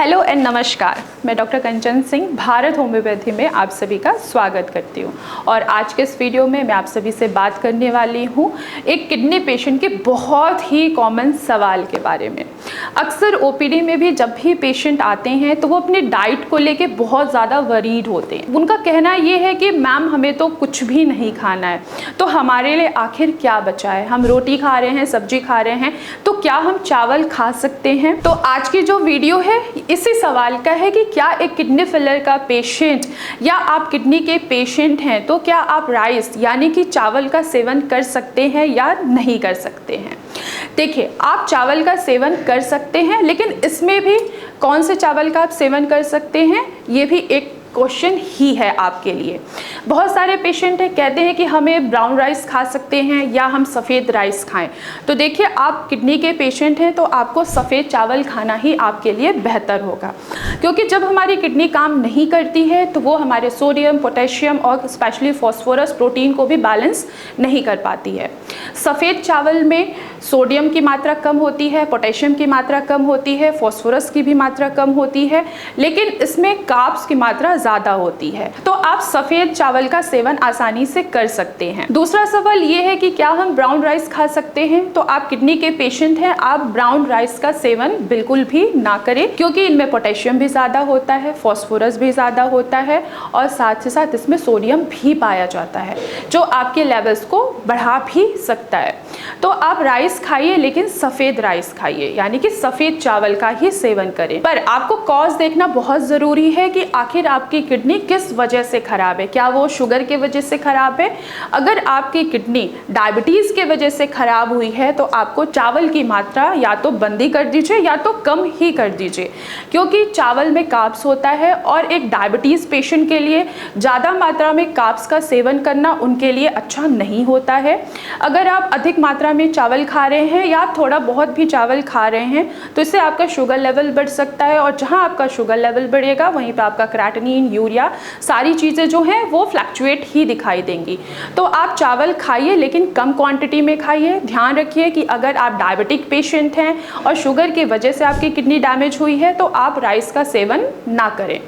Hello and नमस्कार, मैं doctor कंचन Singh Bharat homeopathy में आप सभी का स्वागत करती हूँ। और आज के इस वीडियो में मैं आप सभी से बात करने वाली हूँ एक किडनी पेशेंट के बहुत ही कॉमन सवाल के बारे में। अक्सर ओपीडी में भी जब भी पेशेंट आते हैं तो वो अपनी डाइट को लेके बहुत ज़्यादा वरीड होते हैं। उनका कहना ये है कि मैम हमें तो कुछ भी नहीं खाना है, तो हमारे लिए आखिर क्या बचा है? हम रोटी खा रहे हैं, सब्जी खा रहे हैं, तो क्या हम चावल खा सकते हैं? तो आज की जो वीडियो है इसी सवाल का है कि क्या एक किडनी फेलियर का पेशेंट या आप किडनी के पेशेंट हैं तो क्या आप राइस यानी कि चावल का सेवन कर सकते हैं या नहीं कर सकते हैं। देखिए, आप चावल का सेवन कर सकते हैं, लेकिन इसमें भी कौन से चावल का आप सेवन कर सकते हैं ये भी एक क्वेश्चन ही है आपके लिए। बहुत सारे पेशेंट हैं कहते हैं कि हमें ब्राउन राइस खा सकते हैं या हम सफ़ेद राइस खाएं। तो देखिए, आप किडनी के पेशेंट हैं तो आपको सफ़ेद चावल खाना ही आपके लिए बेहतर होगा, क्योंकि जब हमारी किडनी काम नहीं करती है तो वो हमारे सोडियम, पोटेशियम और स्पेशली फॉस्फोरस, प्रोटीन को भी बैलेंस नहीं कर पाती है। सफ़ेद चावल में सोडियम की मात्रा कम होती है, पोटेशियम की मात्रा कम होती है, फॉस्फोरस की भी मात्रा कम होती है, लेकिन इसमें कार्ब्स की मात्रा ज़्यादा होती है। तो आप सफ़ेद चावल का सेवन आसानी से कर सकते हैं। दूसरा सवाल ये है कि क्या हम ब्राउन राइस खा सकते हैं? तो आप किडनी के पेशेंट हैं, आप ब्राउन राइस का सेवन बिल्कुल भी ना करें, क्योंकि इनमें पोटेशियम भी ज़्यादा होता है, फॉस्फोरस भी ज़्यादा होता है और साथ ही साथ इसमें सोडियम भी पाया जाता है जो आपके लेवल्स को बढ़ा भी सकता है। तो आप राइस खाइए, लेकिन सफ़ेद राइस खाइए, यानी कि सफ़ेद चावल का ही सेवन करें। पर आपको कॉज देखना बहुत ज़रूरी है कि आखिर आपकी किडनी किस वजह से ख़राब है। क्या वो शुगर के वजह से ख़राब है? अगर आपकी किडनी डायबिटीज़ के वजह से ख़राब हुई है तो आपको चावल की मात्रा या तो बंदी कर दीजिए या तो कम ही कर दीजिए, क्योंकि चावल में कार्ब्स होता है और एक डायबिटीज़ पेशेंट के लिए ज़्यादा मात्रा में कार्ब्स का सेवन करना उनके लिए अच्छा नहीं होता है। अगर आप अधिक मात्रा में चावल खा रहे हैं या थोड़ा बहुत भी चावल खा रहे हैं तो इससे आपका शुगर लेवल बढ़ सकता है, और जहां आपका शुगर लेवल बढ़ेगा वहीं पे आपका क्रेटिनिन, यूरिया, सारी चीज़ें जो हैं वो फ्लैक्चुएट ही दिखाई देंगी। तो आप चावल खाइए, लेकिन कम क्वांटिटी में खाइए। ध्यान रखिए कि अगर आप डायबिटिक पेशेंट हैं और शुगर की वजह से आपकी किडनी डैमेज हुई है तो आप राइस का सेवन ना करें।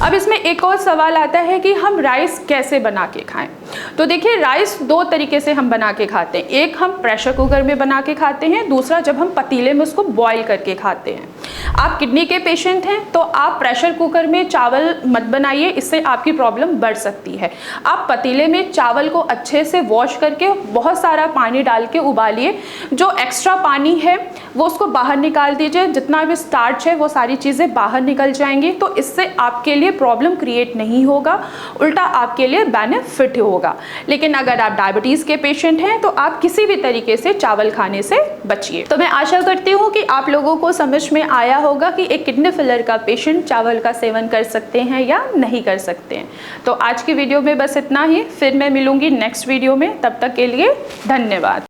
अब इसमें एक और सवाल आता है कि हम राइस कैसे बना के खाएं। तो देखिए, राइस दो तरीके से हम बना के खाते हैं। एक हम प्रेशर कुकर में बना के खाते हैं, दूसरा जब हम पतीले में उसको बॉईल करके खाते हैं। आप किडनी के पेशेंट हैं तो आप प्रेशर कुकर में चावल मत बनाइए, इससे आपकी प्रॉब्लम बढ़ सकती है। आप पतीले में चावल को अच्छे से वॉश करके बहुत सारा पानी डाल के उबालिए। जो एक्स्ट्रा पानी है वो उसको बाहर निकाल दीजिए, जितना भी स्टार्च है वो सारी चीज़ें बाहर निकल जाएंगी। तो इससे आपके लिए प्रॉब्लम क्रिएट नहीं होगा, उल्टा आपके लिए बेनिफिट होगा। लेकिन अगर आप डायबिटीज़ के पेशेंट हैं तो आप किसी भी तरीके से चावल खाने से बचिए। तो मैं आशा करती हूँ कि आप लोगों को समझ में आया होगा कि एक किडनी फेलियर का पेशेंट चावल का सेवन कर सकते हैं या नहीं कर सकते हैं। तो आज की वीडियो में बस इतना ही, फिर मैं मिलूंगी नेक्स्ट वीडियो में। तब तक के लिए धन्यवाद।